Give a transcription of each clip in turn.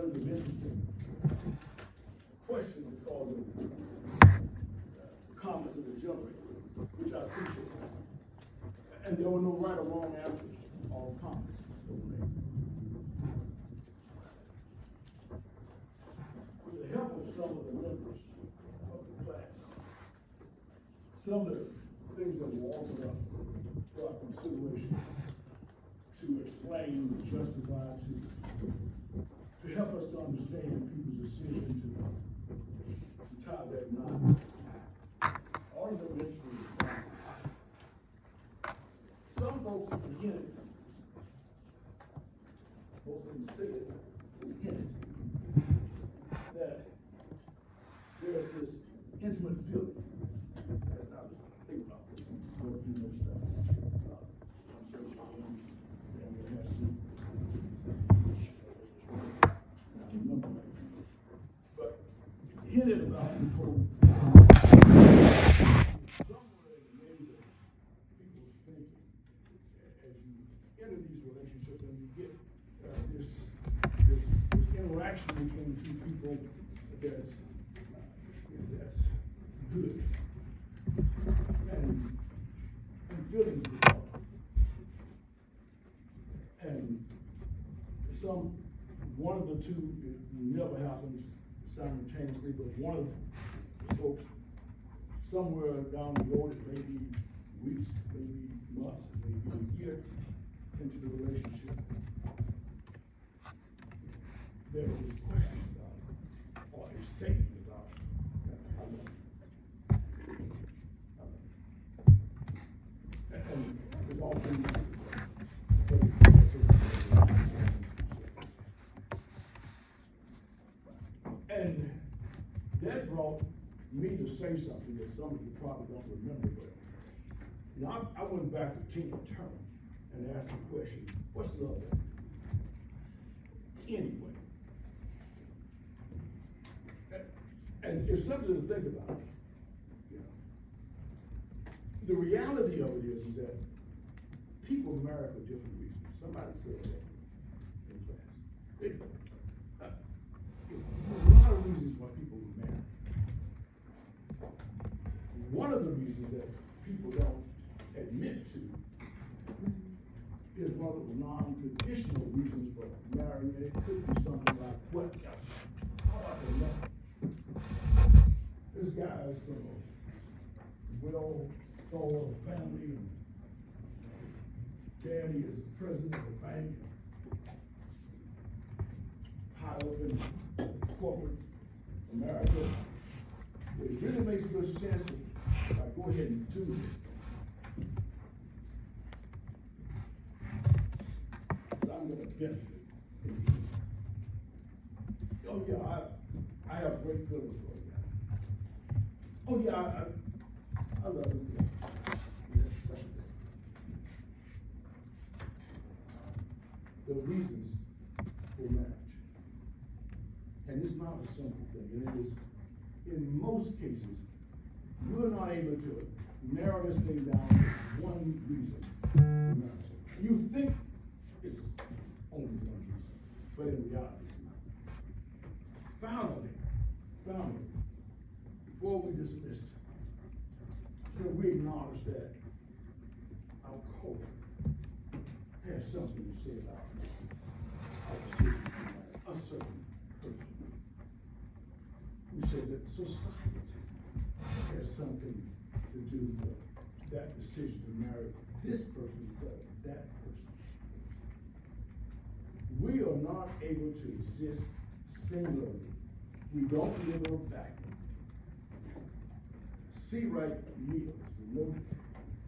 flurries of interesting questions because of the comments of the gentleman, which I appreciate. And there were no right or wrong answers to all comments that were made. With the help of some of the members of the class, some of the things that were offered up for our consideration to explain, justify, to help us to understand people's decision to tie that knot. All of them eventually responded. Some folks hinted, most didn't say it, was hinted, that there's this intimate feeling. That's not what I think about this. Go through those stuff. I'm very sure and we'll have some. I remember that. But hinted about this whole somewhere in the ways of people's thinking as you enter these relationships and you get this interaction between two people that's good and feelings develop. And one of the two, it never happens simultaneously, but one of the folks somewhere down the road, it may be weeks, maybe months, maybe a year into the relationship, there's this question about it, or a statement about it. I love it. And there's all things. And that brought me to say something that some of you probably don't remember, but you know, I went back to Tina Turner and asked the question, what's love like? Anyway. And it's something to think about. You know, the reality of it is that people marry for different reasons. Somebody said that in class. You know, there's a lot of reasons why people marry. One of the reasons that people don't admit to is one of the non-traditional reasons for marrying, and it could be something like, what else? How about the love? This guy is from a well-thought family, and daddy is president of the bank, high up in corporate America. It really makes good sense if I go ahead and do this. Because I'm going to benefit. Oh yeah, I have great feelings for you. Oh yeah, I love you. That's the same thing. The reasons for marriage. And it's not a simple thing, and it is, in most cases, you're not able to narrow this thing down to one reason for marriage. You think it's only one reason, but in reality it's not. Finally, before we dismiss, we acknowledge that our culture has something to say about our decision to marry a certain person. We say that society has something to do with that decision to marry this person instead of that person. We are not able to exist singularly. We don't live in a vacuum. C. Wright Mills, the noted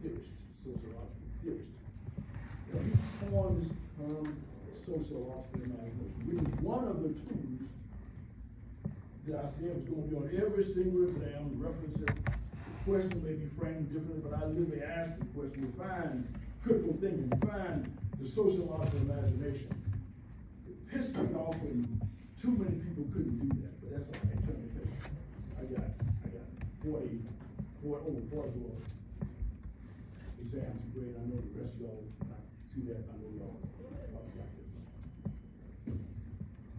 theorist, sociological theorist, he coined this term sociological imagination, which is one of the tools that I said was going to be on every single exam. References, the question may be framed differently, but I literally ask the question, you find critical thinking, you find the sociological imagination. It pissed me off when too many people couldn't do that, but that's all right. Turn the page. I got 40 exams are great. I know the rest of y'all see that. I know y'all got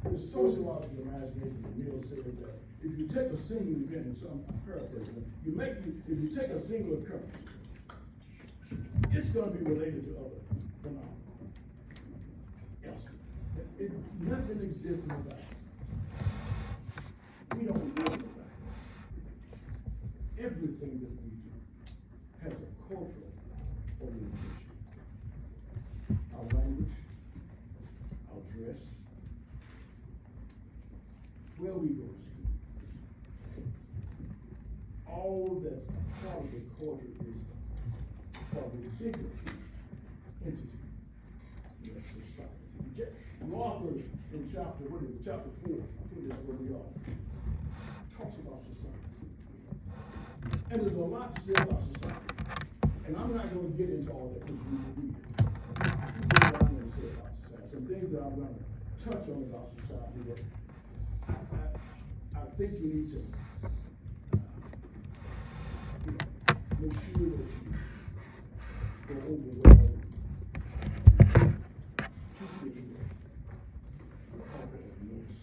this. the sociological imagination of Mill says that if you take a single event, and some I'm paraphrasing, if you take a single occurrence, it's going to be related to other phenomena. Yes. Nothing exists in the vacuum. We don't live in the vacuum. Everything that we do has a cultural orientation. Our language, our dress, where we go to school. All that's a part of the culture is part of the bigger entity, society. The author in chapter 4, I think that's where we are, talks about society. And there's a lot to say about society. And I'm not going to get into all that because we will read it. Here's what I'm going to say about society. Some things that I'm going to touch on about society that I think you need to make sure that you go over well. Keep your copy of notes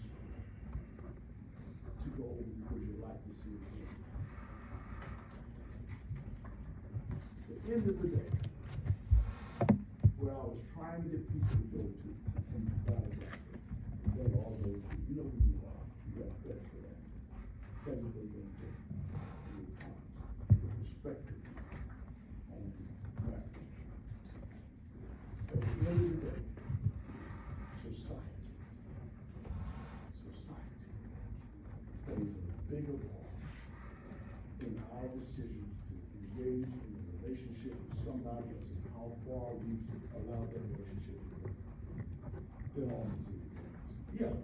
to go over because you like to see it again. At the end of the day, where I was trying to get people to go to and provide that, they all those who you know who you are. You got credit for that. Thank you for your input, your comments, your perspective on that. At the end of the day, society plays a bigger part in our decisions to engage in a relationship with somebody else and how far we allow that relationship to go than all these other things. Yeah,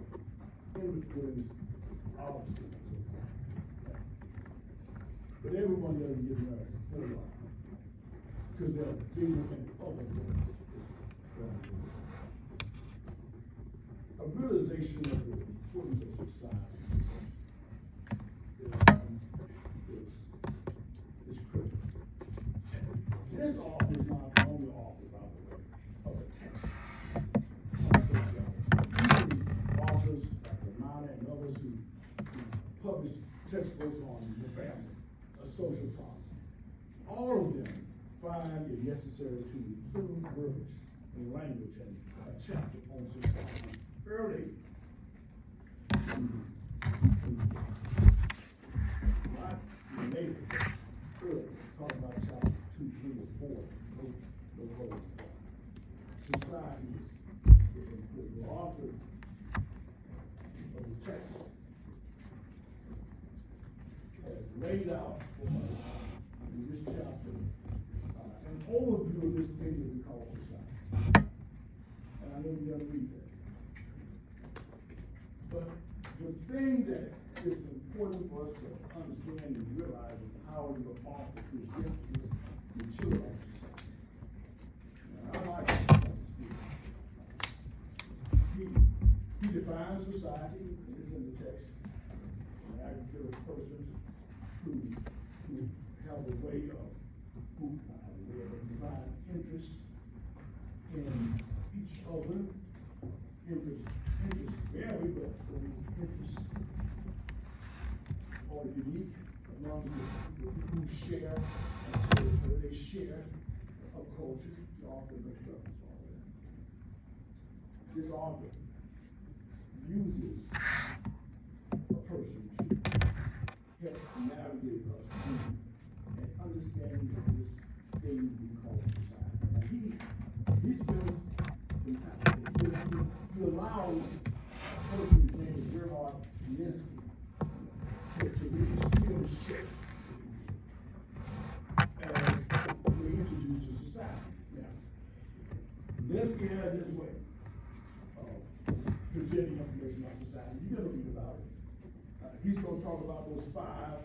influence obviously. But everyone doesn't get married for a while because they're bigger than other things. A realization of the importance of society is critical. This author is not the only author, by the way, of a text on sociology. Even authors like Ramana and others who publish textbooks on the family, a social policy, all of them find it necessary to include verbiage and language and a chapter on society early. Not later, early. Talk about chapter 2, 3, or 4. No hold. Society is important. The author of the text has laid out for us in this chapter an overview of this thing that we call society. And I know you're going to read that. But the thing that is important for us to understand and realize is how the author presents this material of society. Now, I like this. He defines society, and it's in the text, an aggregate of persons who have a way of divine interest in each other. Interests vary, but those interests are unique among the people who share, and so they share a culture. The author makes reference to all that. This author uses a person to help navigate us through and understanding of this thing we call society. And he spends some time. He allows a person whose name is Gerhard Linsky to really steer the ship as we're introduced to society. Now, Linsky has his way of presenting information about society. You're going to read about it. He's going to talk about those five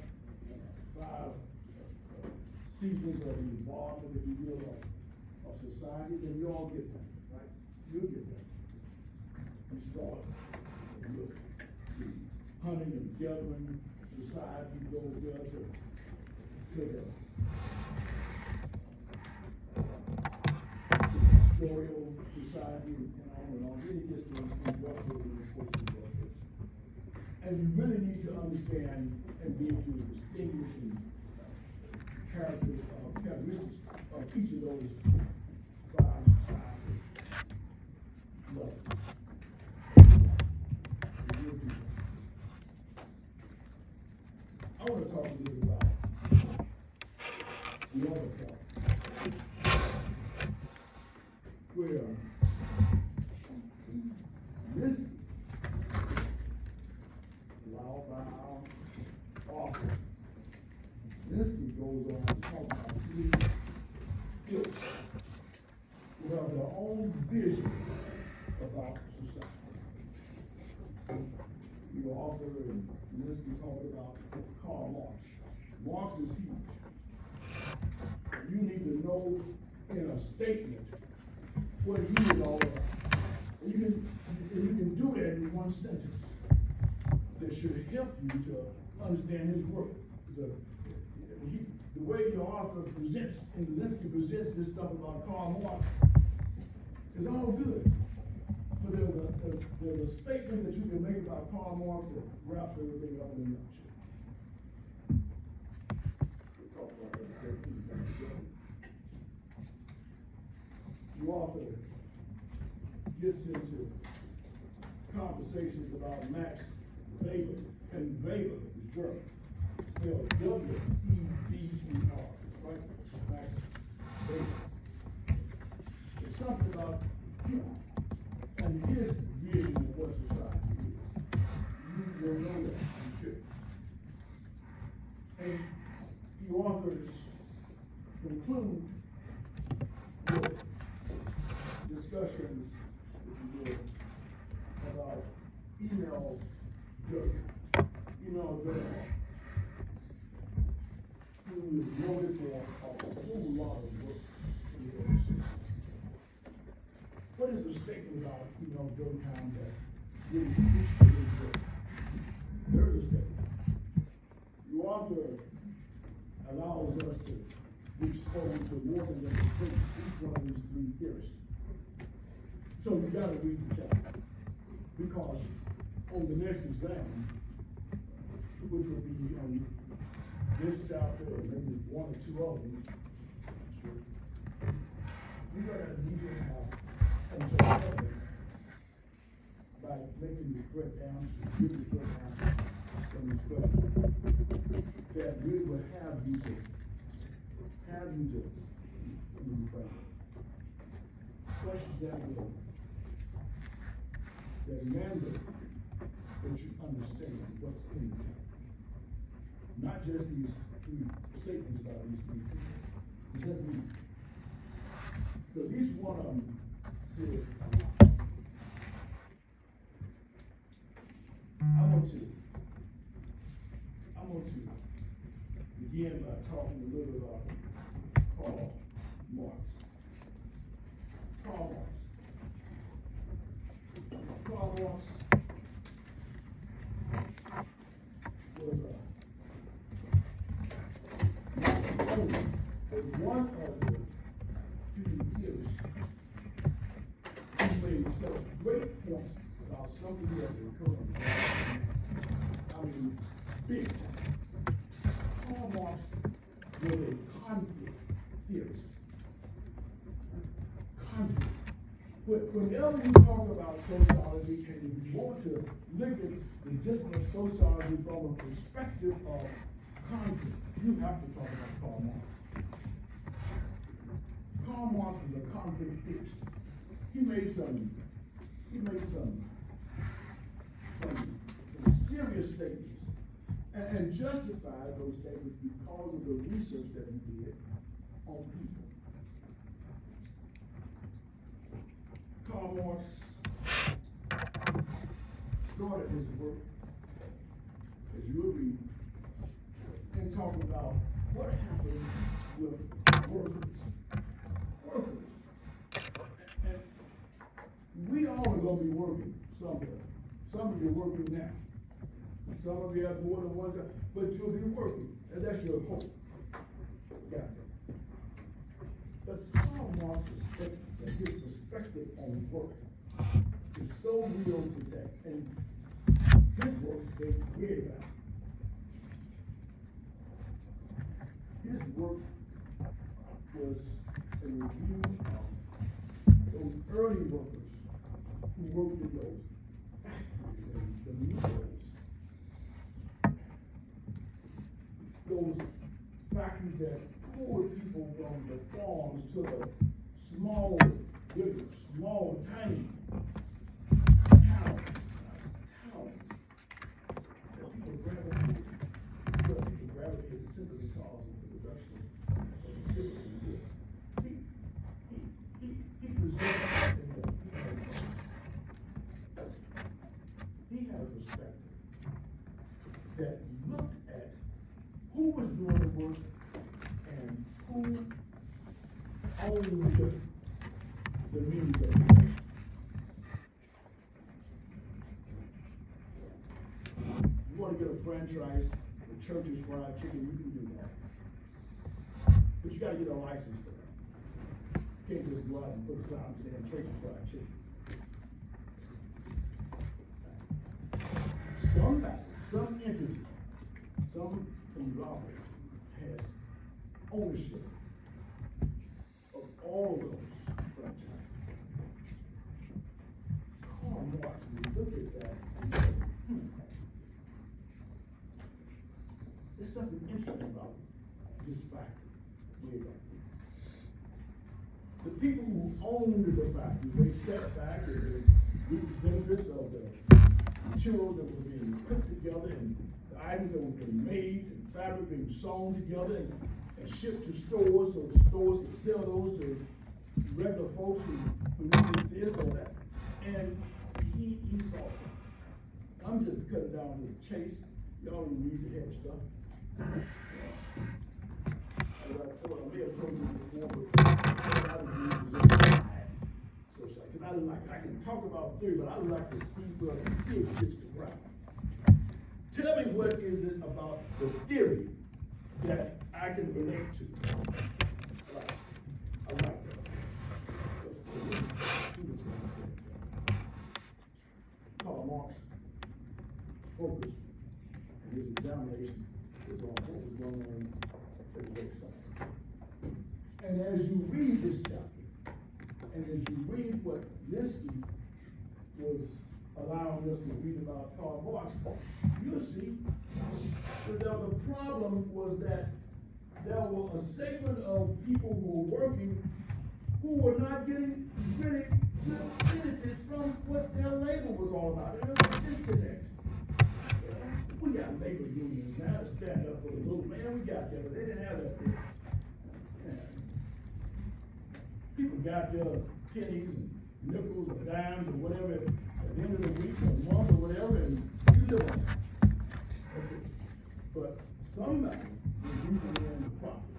seasons of the involvement, if you will, of societies, and you all get that, right? You'll get that. He starts with the hunting and gathering society, goes there to the pastoral society, and on and on. Then he gets to industrial and post-industrial. And you really need to understand and be able to distinguish characteristics of each of those five societies. Levels. I want to talk a little about the other part, where this allowed by our author, this goes on to talk about three fields who have their own vision about society. The author and Linsky talked about Karl Marx. Marx is huge. You need to know in a statement what he is all about. And you can do that in one sentence that should help you to understand his work. The way the author presents, and Linsky presents this stuff about Karl Marx, is all good. But there's a statement that you can make about Karl Marx that wraps everything up in a nutshell. We'll talk about that statement. The author gets into conversations about Max Weber, and Weber is German, spelled W-E-B-E-R, right? Max Weber. There's something about him and his vision of what society is. You will know that, you should. And the authors conclude with discussions, if you will, about Emil Durkheim. Emil Durkheim, who is noted for a whole lot of work in the early 60s. What is the statement about Emil Durkheim that really speaks to his work? There is a statement. The author allows us to be exposed to more than just each one of these three theorists. So you gotta read the chapter. Because on the next exam, which will be on this chapter, or maybe one or two of them, you're gonna need to have some evidence by making the correct answer, giving the correct answer from this question, that we will have you to questions that mandate that you understand what's in the text. Not just these three statements about these three people. It doesn't mean. Because each one of them says, I want to begin by talking a little about Karl Marx. Karl Marx was one of the few theorists who made such great points about something that has occurred. I mean, big time. Karl Marx was a conflict theorist. Conflict. Whenever you talk about sociology, and if you want to look at the discipline of sociology from a perspective of conflict, you have to talk about Karl Marx. Karl Marx was a conflict theorist. He made some serious statements and justified those statements because of the research that he did on people. Karl Marx started his work, as you'll read, and talking about what happened with workers. And we all are going to be working somewhere. Some of you are working now. Some of you have more than one job, but you'll be working, and that's your hope. Got it. But Karl Marx's statements and his perspective on work is so real today, and his work they work was a review of those early workers who worked in those factories and the mills. Those factories that pulled people from the farms to the small villages, small, tiny towns that people gravitated simply because of the production of material and goods. He presented something that he had a perspective that looked at who was doing the work and who owned the means of production. You want to get a franchise for Church's Fried Chicken, you can do that. But you gotta get a license for that. You can't just go out and put a sign saying Church's Fried Chicken. Somebody, some entity, some conglomerate has ownership of all those franchises. Karl Marx, when you look at that, he said, there's something interesting about this factory way back then. The people who owned the factories, they sat back and they reaped the benefits of the materials that were being put together and the items that were being made and fabric being sewn together and shipped to stores so the stores could sell those to regular folks who needed this or that. And he saw something. I'm just cutting down to the chase. Y'all don't read the heavy stuff. I may have told you before, but I didn't read just because I didn't like it. I can talk about theory, but I would like to see where the theory gets the ground. Tell me what is it about the theory that I can relate to. Right. I like that. Karl Marx focused his examination is on what was going on at the website. And as you read this chapter, and as you read what Linsky was allowing us to read about Karl Marx, you'll see that the problem was that there were a segment of people who were working who were not getting really good benefits from what their labor was all about. There was a disconnect. We got labor unions now to stand up for the little man. We got that, but they didn't have that. People got their pennies and nickels or dimes or whatever at the end of the week or month or whatever, and you live on that. That's it. But somebody was using the profit.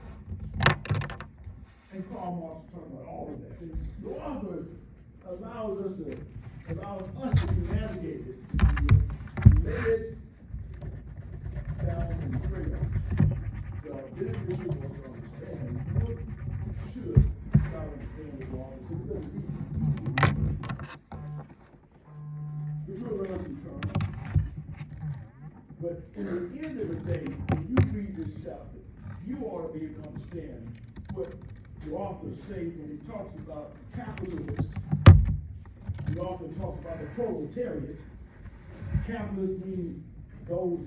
And Karl Marx is talking about all of that. And the author allows us to be navigated. Led down some trails. The beneficial was to understand what should try to understand the law because it's easy. But you'll learn some terms. But in the end of the day, when you read this chapter, you ought to be able to understand what the author says when he talks about capitalists. The author talks about the proletariat. Capitalists mean those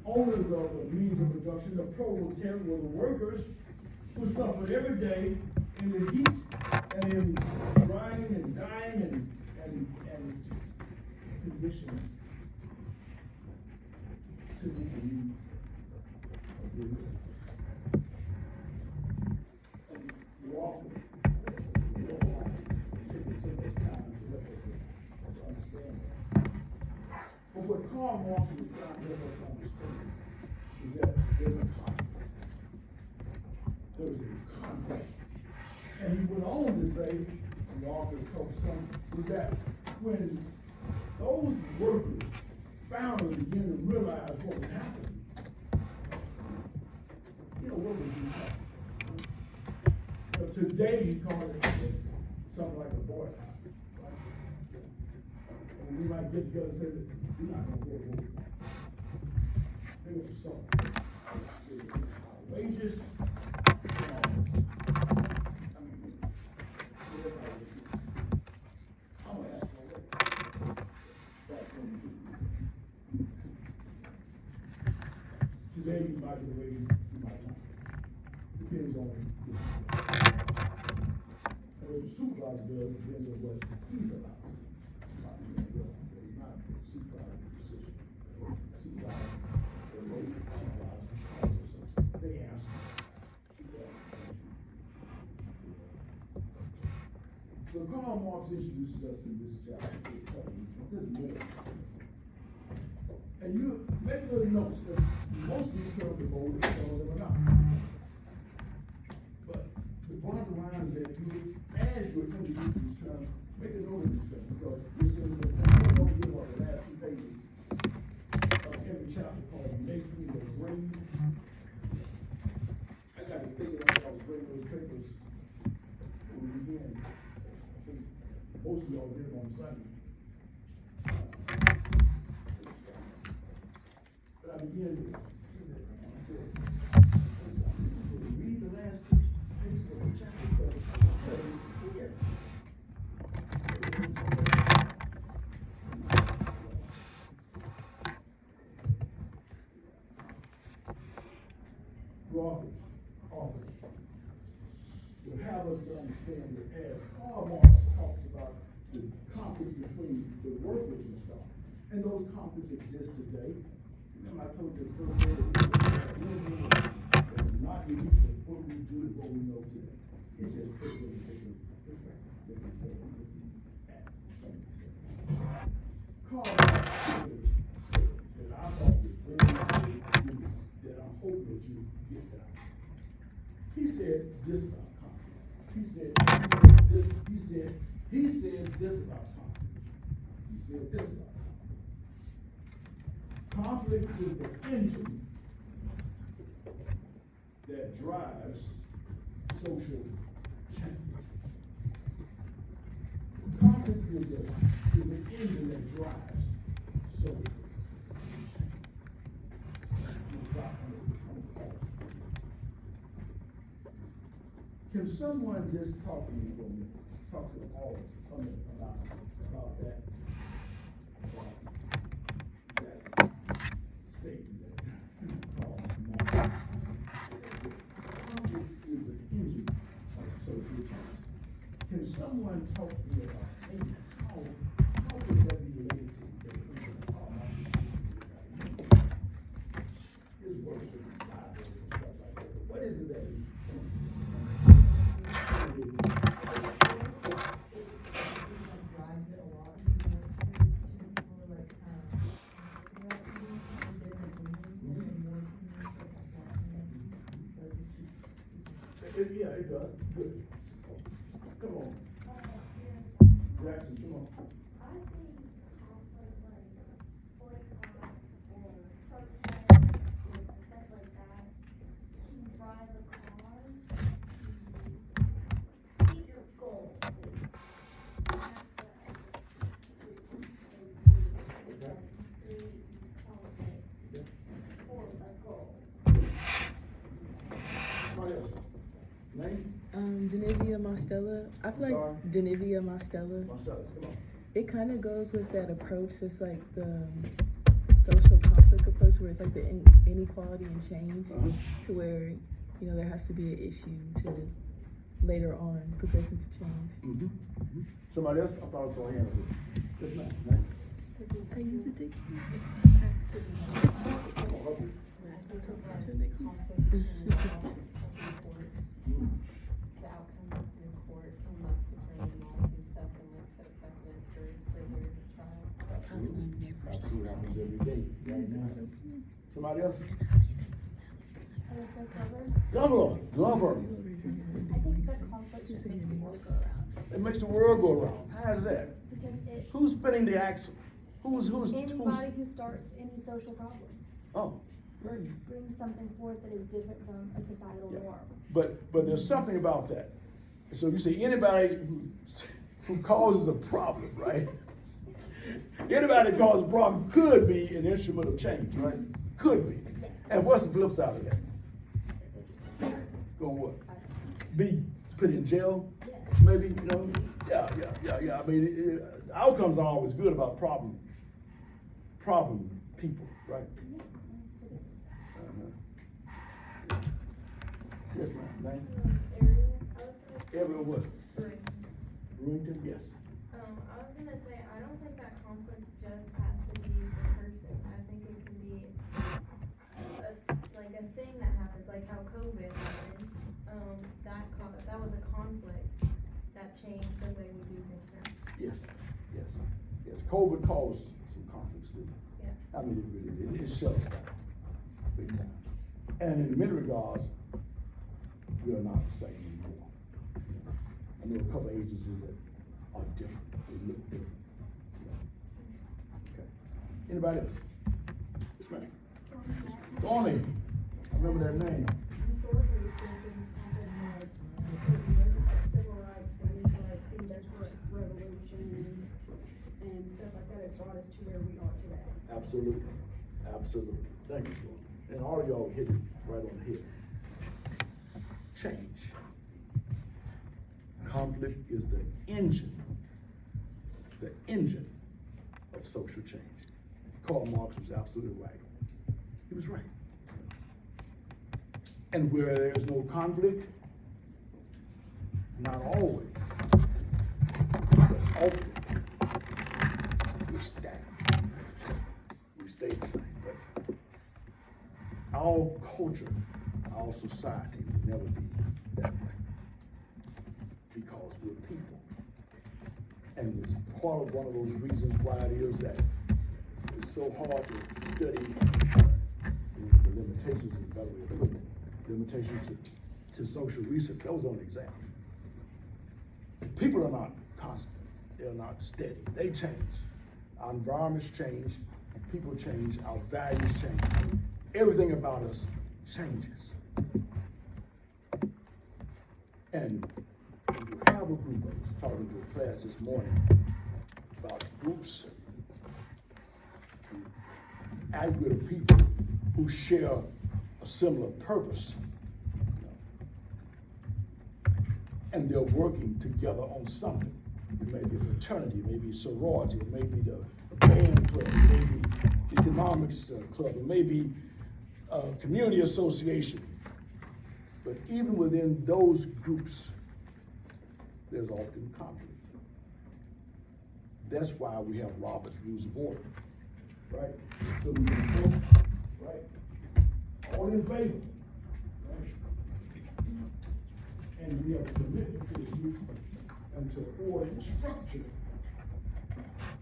owners of the means of production. The proletariat were the workers who suffered every day in the heat and in drying and dying and conditions to meet the needs of the rich. And the author taking so much time to let us understand that. But what Karl Marx was trying to help us understand is that there's a conflict. There's a conflict. And he went on to say, the author of some, is that when those workers finally began to realize what was happening, what would you call it? Today he called it something like a boycott, right? And we might get together and say that we're not going to go to work. They want something. They want wages, Today you might get away, you might not. Depends on the and what the supervisor does depends on what he's allowed. It's not a supervisor's decision. Supervisor, or local supervisor, they answer. So Karl Marx introduces us in this chapter. This more. And you make little notes that most of these terms are bold and some of them are not. But the bottom line is that you, as you're introducing these terms, make a note of these terms because this is the don't give up the last 2 pages of every chapter called Making the Grade. I got to think about how to bring those papers when we begin. I think most of y'all did it on Sunday. But I began to see that. I said, read the last 2 pages of the chapter because it's here. Authors will have us to understand that as Karl Marx talks about the conflicts between the workers and stuff, and those conflicts exist today. Remember I told you the first day that it's not unique to what we do and what we know today. It's just different Karl Marx said that I thought was very good, that I'm hoping that you get that. He said this about conflict. He said this about conflict. He said this about conflict. Conflict is the engine that drives social change. Conflict is the engine that drives social change. Can someone just talk to me for a minute? Talk to all of us for a minute about that statement that Karl conflict is the engine of social change. Can someone talk to me about how does that be related to the engine of Karl Marx? His works with the Bible and stuff like that. But what is it that he yeah, it does. Good. Come on. Jackson, come on. I think boycotts or protests or stuff like that can drive a car to meet your goal. For a goal. What else? Name? Denivia Mostella. I feel Sorry? like Denivia Mostella. Marcellus, come on. It kind of goes with that approach. It's like the social conflict approach, where it's like the inequality and change, to where there has to be an issue to later on progress into change. Somebody else? I thought it was on hand. Yes, ma'am. I use it to The outcome of your court can determine laws and stuff and set a precedent for further trials. Absolutely. That's what happens every day, right now. Somebody else? Glover. I think the conflict just makes the world go around. It makes the world go around. How is that? Because Who's spinning the axle? anybody who starts any social problem Oh, or brings something forth that is different from a societal yeah. norm. But there's something about that. So you say anybody who causes a problem, right? Anybody that causes a problem could be an instrument of change, right? Could be. And what's the flip side of that? Go what? Be put in jail, maybe, Yeah. I mean, outcomes are always good about problem people, right? or what? Right. Brewington, yes. I was gonna say, I don't think that conflict just has to be the person, I think it can be like a thing that happens, like how COVID happened. That was a conflict that changed the way we do things now. Yes, yes, yes. COVID caused some conflicts, didn't it? Yeah. I mean, it really did. It shut us down, big time. And in many regards, we are not the same anymore. I know a couple of agencies that are different. They look different. Okay. Anybody else? Yes, ma'am. Bonnie. I remember that name. Historically, there's been conflicts of certain movements like civil rights, women's rights, the Industrial Revolution, and stuff like that has brought us to where we are today. Absolutely, absolutely. Thank you, Storm. And all of y'all hit it right on the head. Change. Conflict is the engine of social change. Karl Marx was absolutely right. He was right. And where there is no conflict, not always, but often, we're stagnant. We stay the same. But our culture, our society will never be that way. Because we're people. And it's part of one of those reasons why it is that it's so hard to study the limitations, is a better way of putting it, limitations to social research. That was on the exam. People are not constant. They're not steady. They change. Our environments change, and people change, our values change. Everything about us changes. And you have a group, I was talking to a class this morning about groups, aggregate of people who share a similar purpose. And they're working together on something. It may be a fraternity, it may be a sorority, it may be the band club, it may be the economics club, it may be a community association. But even within those groups, there's often conflict. That's why we have Robert's Rules of Order, right? So we can vote, right? All in favor, right? And we have a commitment to the group and to order and structure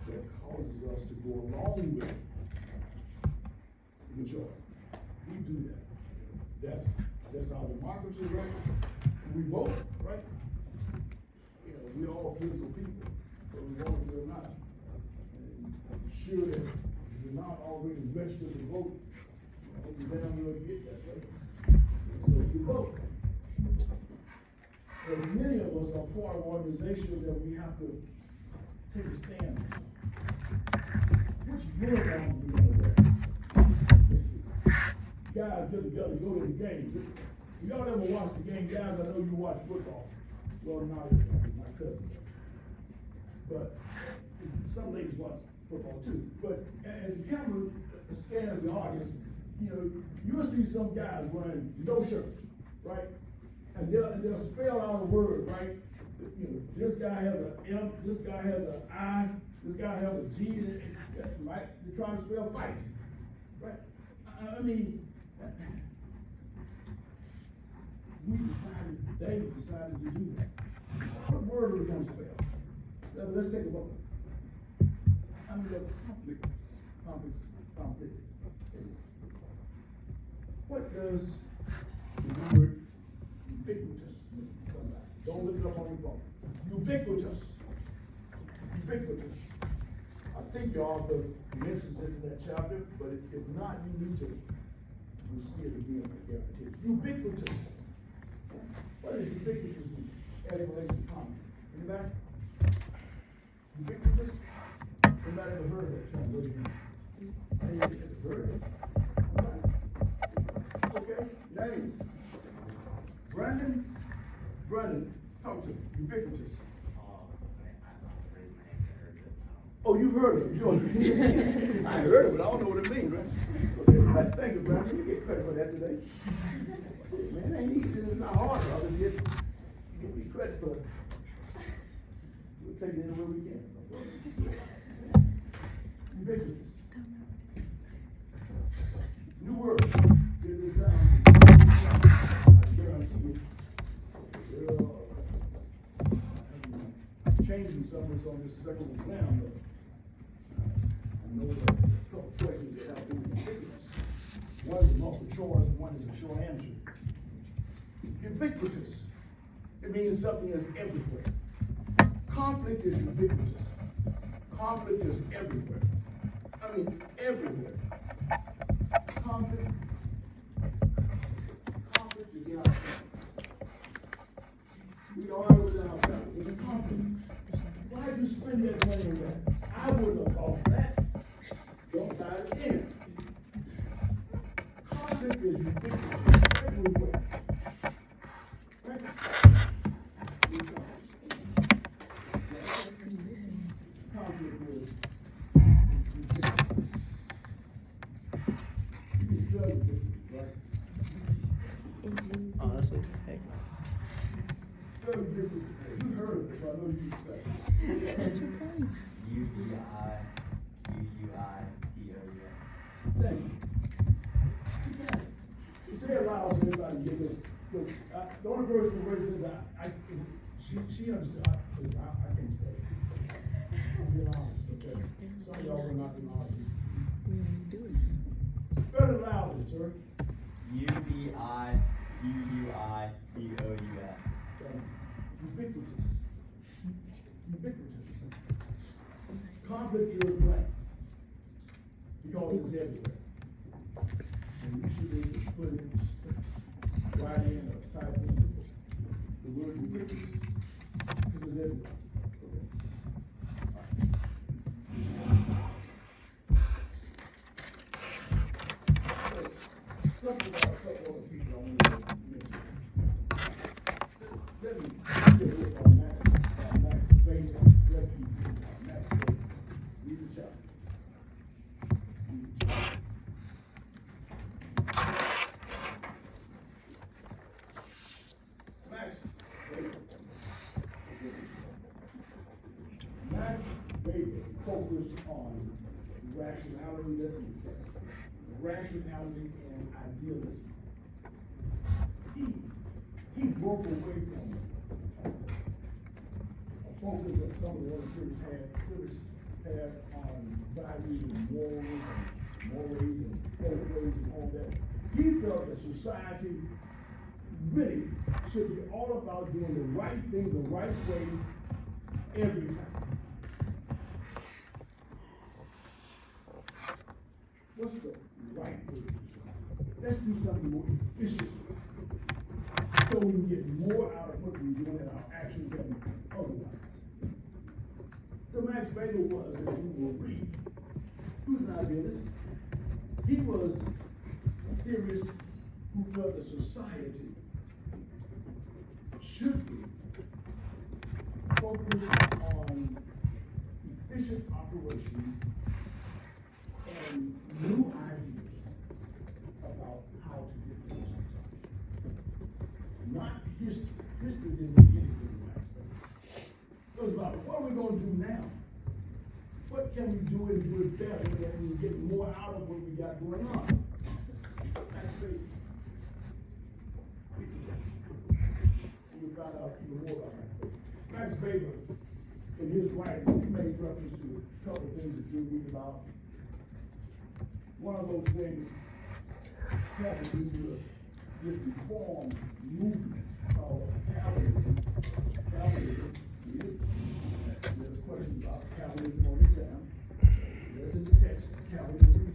that causes us to go along with the majority. We do that. That's our democracy, right? We vote, right? You know, we're all political people, but we want to or not. And I'm sure that if you're not already registered to vote, I hope you damn well get that, right? So you vote. But many of us are part of organizations that we have to take a stand on. Which uniform do you want to wear? Guys get together, go to the games. If y'all ever watch the game, guys, I know you watch football. Well, not everybody, my cousin. But some ladies watch football too. But as the camera scans the audience, you know, you'll see some guys wearing no shirts, right? And they'll spell out a word, right? You know, this guy has an M, this guy has an I, this guy has a G, right? They're trying to spell fight, right? I mean, they decided to do that. What word are we gonna spell? Let's take a vote. I mean, conflict. What does the word ubiquitous mean? Somebody, don't look it up on your phone. Ubiquitous. I think the author mentions this in that chapter, but if not, you need to see it again, I guarantee. Ubiquitous. What does ubiquitous mean as it relates to conflict? Anybody? Ubiquitous? Anybody ever heard of that term? What do you mean? I ain't ever heard of it. Okay, name. Brandon, talk to me. Ubiquitous. Oh, you've heard of it. I ain't heard of it. I don't know what it means, right? Okay, thank you, Brandon. You get credit for that today. Man, it ain't easy. It's not hard for us to get give me credit for, we'll take it anywhere we can. Ubiquitous. New word, get this down. I guarantee you, I'm changing some of this on this second exam, but I know that a couple questions that have to do with ubiquitous. One is a multiple choice, and one is a short answer. Ubiquitous, it means something is everywhere. Conflict is ubiquitous. Conflict is everywhere. I mean, everywhere. Conflict is in our family. We argue with our family. It's a conflict. Why'd you spend that money on that? I wouldn't have bought that. Don't buy it again. Conflict is ubiquitous everywhere. Right? Conflict is ubiquitous. You can spell ubiquitous, right? Honestly, hey. Spell ubiquitous. You heard of it, so I know you can spell it. What's your points? UBIQUITOUS. Thank you. You got it. You say it loud so everybody get this, because the only person who raised it, she understood, I can't spell it. I'm being honest, okay? Some of y'all will not be honest. We only do it then. Spell it loudly, sir. UBIQUITOUS. Ubiquitous. Ubiquitous. Conflict is blank. Because it's everywhere. And you should be able to put it right in or type in the word ubiquitous. This is everywhere. Okay. Something about a couple other people I want to mention. Let me get with our Max Baker, Max Baker. Read the chapter. Read the chapter. Max Baker. Max Baker focused on rationality, listen to the text. Rationality and idealism. He broke away from a focus that some of the other critics had on values and mores and folkways and all that. He felt that society really should be all about doing the right thing the right way every time. What's the right way to do something? Let's do something more efficiently, so we can get more out of what we're doing and our actions than otherwise. So Max Baker was, as you will read, he was an idealist. He was a theorist who felt that society should be focused on efficient operations and new ideas about how to get things done. Not history. History didn't do anything right. It was about what are we going to do now? What can we do and do it better that we get more out of what we got going on? Max Baker. We found out even more about Max Baker. Max Baker, in his writings, he made reference to a couple of things that you read about. One of those things had to do with this reform movement called Calvinism. Calvinism, there's questions about Calvinism on the exam. There's in the text, Calvinism.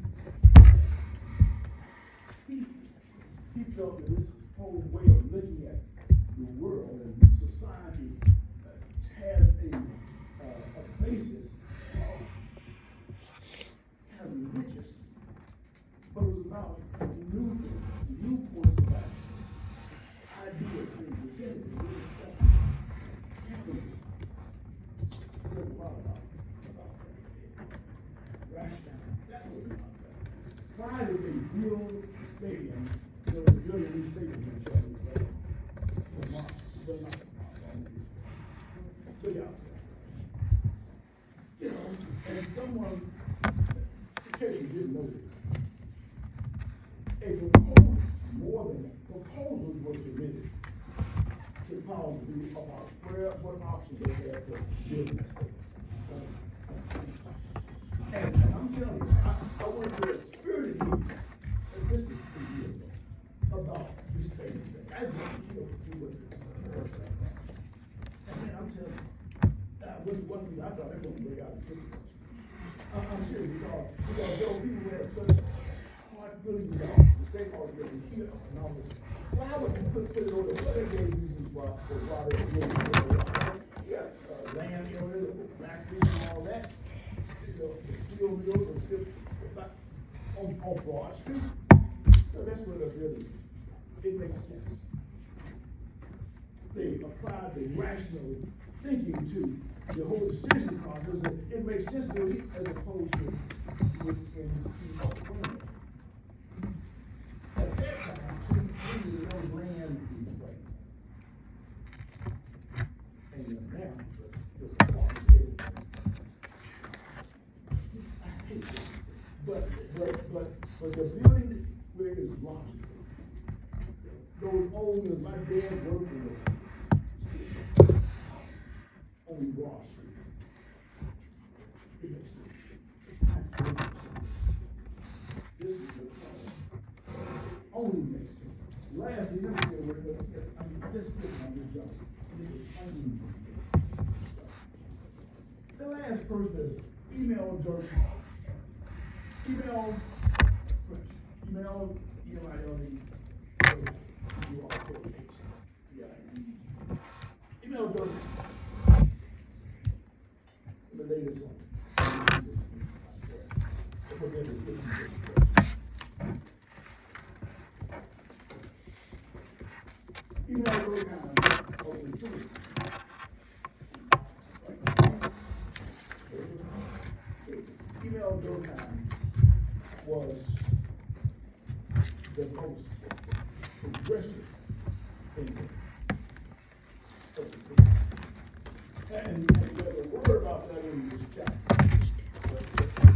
He felt that this whole way of looking at the world and society has a basis of kind of religious, but it was about new points of action, ideas being presented and being accepted. Calvinism says a lot about that. Rationality, that was about that. Why did they build the stadium? There was building a new stadium in Chattanooga, Vermont. proposal, more than that, proposals were submitted to the powers that be about what options they had to build in that state. And I'm telling you, I went to a spirited meeting, and this is a year ago, about this state. I just want to hear, see what the words like that. And man, I'm telling you, one thing I thought they were gonna break out of this. I'm serious, because there were people who had such hard feelings about the state altogether here, and all this. Why would you put it on the, what are the reasons why they were doing it? Yeah, land areas, factories and all that. The steel mills are still on Broad Street. So that's where the building, it makes sense. They apply the rational thinking to the whole decision process, and it makes sense to me as opposed to in at that time, those land these way. And now, there's a farm scale. I hate this. But the building where it is logical. Those owners, my dad worked in the on Broad Street. It makes sense. That's what this is the only makes sense. Lastly, let me say a word, this is on this job. This is only. The last person is email Dirk. Email French. Email EMILD. You all put H. Yeah. Email Dirk. The latest one. I swear. But that is good. Email Dirk over 3. Email Durkheim was the most progressive thinker of the group. And there's a word about that in this chapter.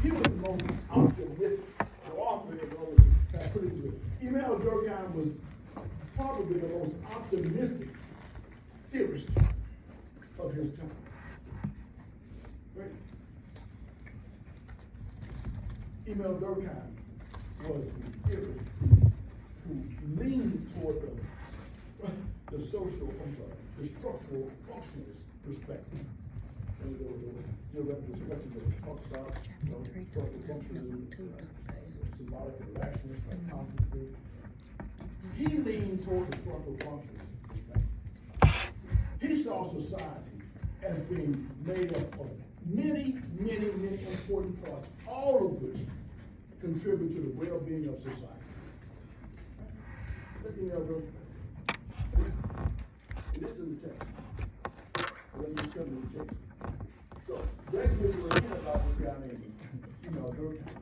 He was the most optimistic. The author of those, I put it to it. Emil Durkheim was probably the most optimistic theorist of his time. Right? Emil Durkheim was the theorist who leaned toward the structural functionalist perspective. And there was theoretical perspective that talked about, structural functionalism, symbolic interactions, like conflict theory. He leaned toward the structural functionalist perspective. He saw society as being made up of many important parts, all of which contribute to the well-being of society. Let's give me this is the text. Let me study the text. So, that gives you a hint about this guy named Emil Durkheim.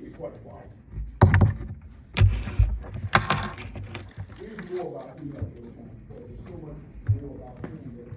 He's quite a while. Read more about Emil Durkheim, because there's so much more about him that